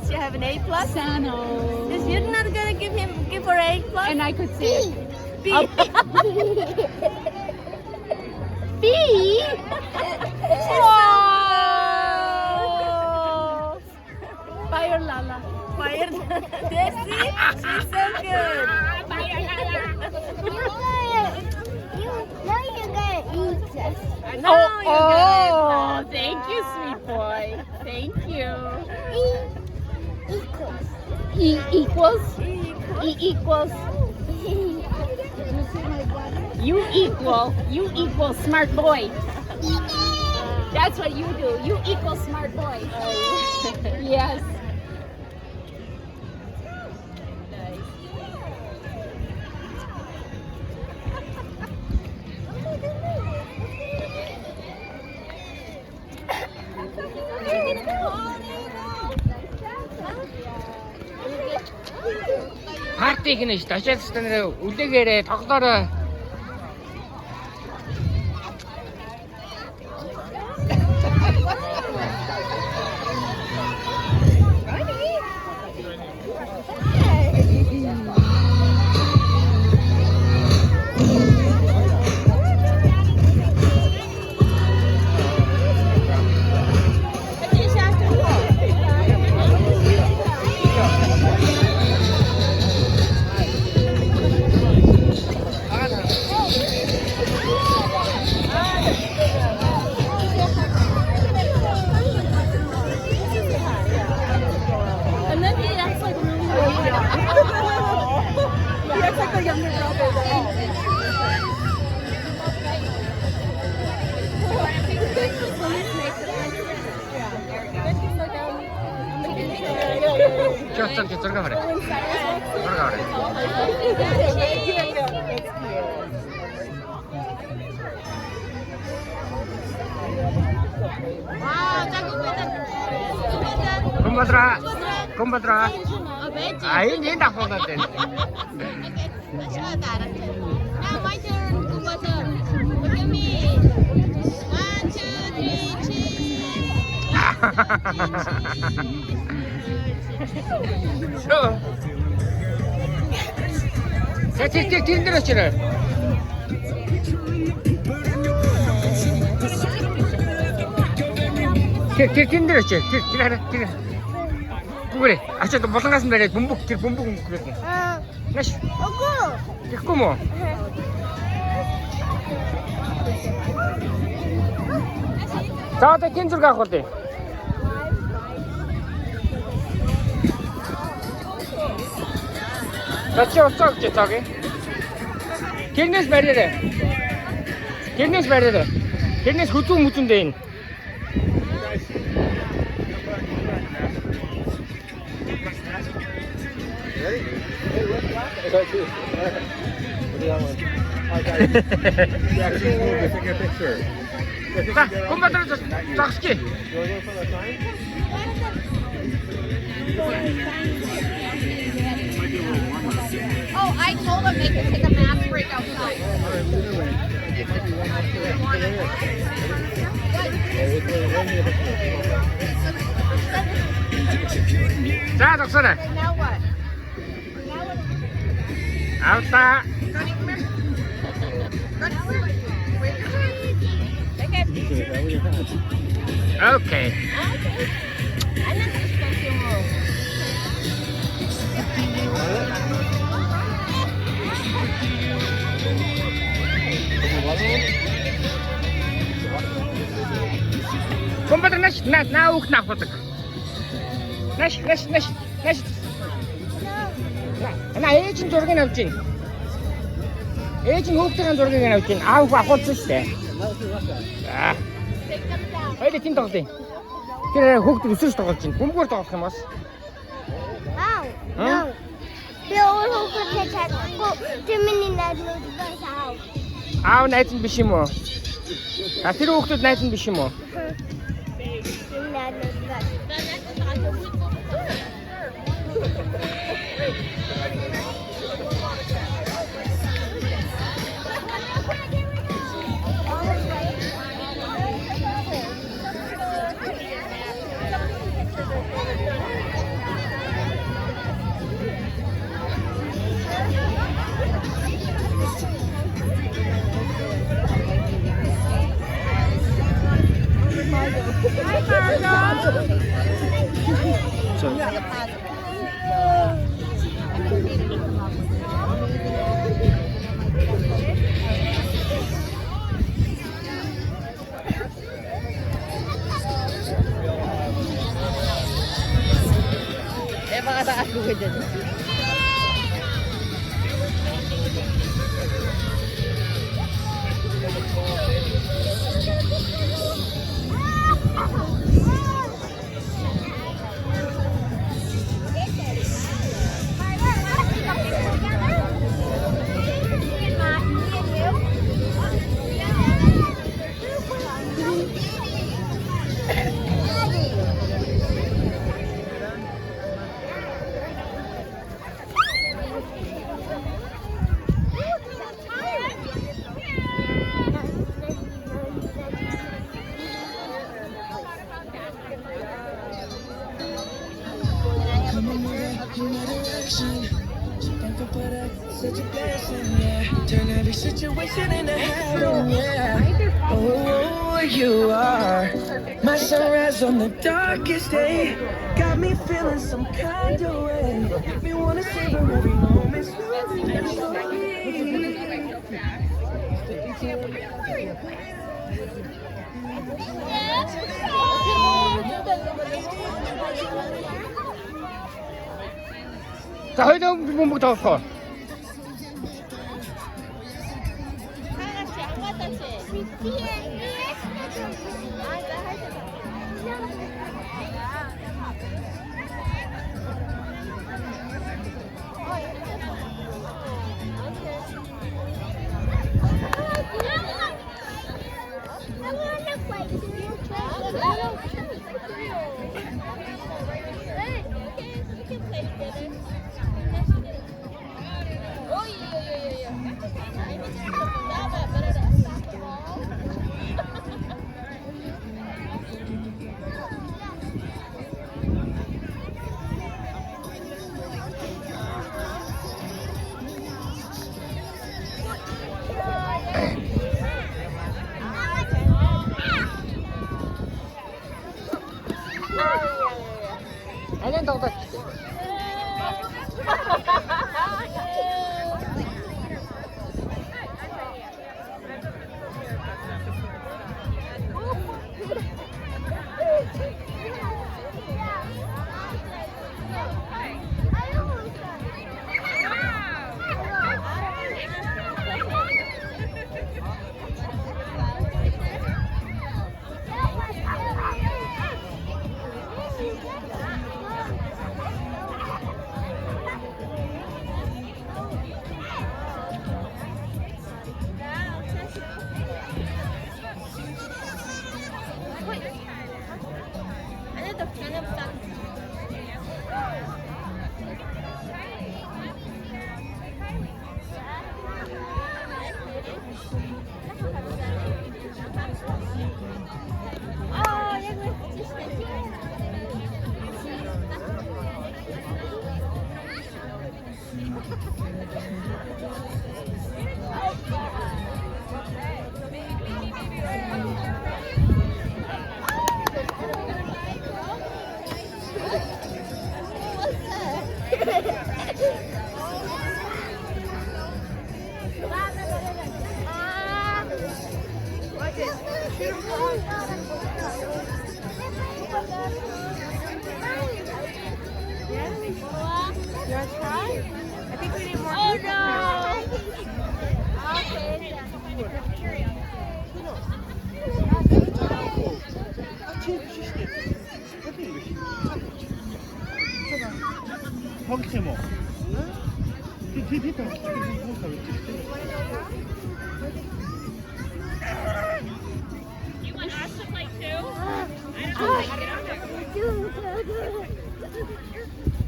Did she have an A plus? Sano. Is you're not gonna give her A plus? And I could see it. B. B. Wow. Fire Lala. Fire. Desi, she's so good. Fire Lala. Now you're gonna eat this. Now you're gonna Oh, thank you, sweet boy. Thank you. Equals. E equals. E equals. You equal smart boy. That's what you do. You equal smart boy. Yes. Party gini işte aşağısında ultegere takdara. And then he acts like really He acts like the younger brother. 저쪽 들어가 그래. 들어가 그래. 곰바들아, 곰바들아. 아, 이제 딱 보는데. Now my turn. Kumba turn. Look at me. 1, 2, 3, cheese. 자, 힘들었지를. 힘들었지. 기다려. 그래. 아저 또 무슨 가슴 내려. 문복 그랬어. 나시. 됐고 뭐. 자, 또 낀줄 갖고 돼. Let's go, Chitagi. Kidneys better there. Kidneys better there. Kidneys hutu mutun dein. Kom maar terug, takski. Oh, I told him they could take a math break outside. 자, 덕선아. Now what? 아웃다. 오케이. 컴퓨터 나 ook naar wat ik. 나시. 나 에이징 저렇게 나왔지. 에이징 호흡장한 저렇게 나왔지. 아우 아팠을 아. 어디 팀 돼. 그래 호흡도 쓸 수도 없지. 공부를 또 하면. No. Bill will protect us. Too many nights to the house. 아우 나이튼 비시모. 아 필요 없도 나이튼 비시모. 그렇죠. Emak kata aku kerja. Turn every situation into heaven, yeah. Oh, you are my sunrise on the darkest day. Got me feeling some kind of way. Make me wanna savor every moment slowly and slowly. 자, 회전 부분부터 걸. 아니야, 더. 허기채 뭐? 뒤에 You want us to play too? I don't know if I can get up there.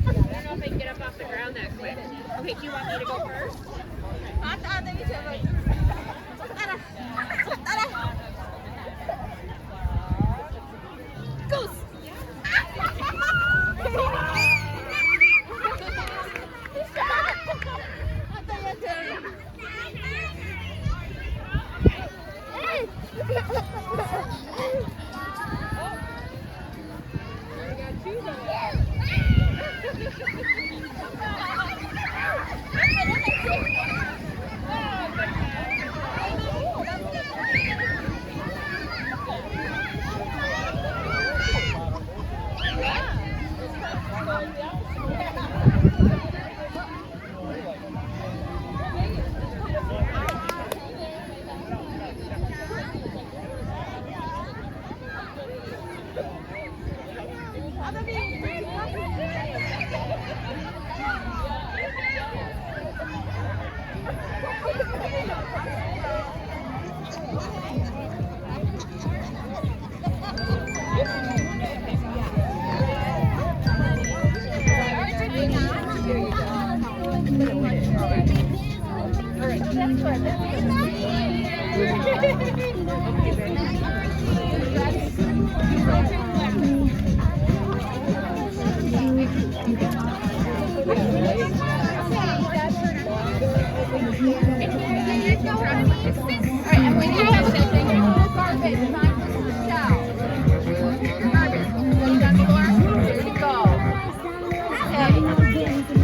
I don't know if I can get up off the ground that quick. Okay, do you want me to go first? Yeah.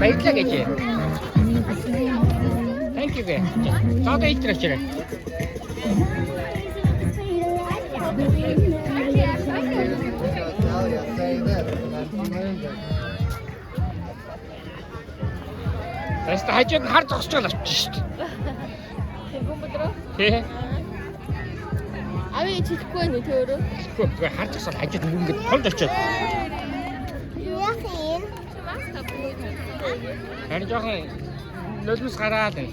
Bayılacak Ece. Thank you be. Daha da ittir içeri. Бasta хажууд хар зогсож байгаа шүү дээ. Тий. Ави чихгүй байна үү төөрөө? Гэхдээ хар зогсоод хажууд ингээд толж очиод. Харин жоохон нулимс гараад байна.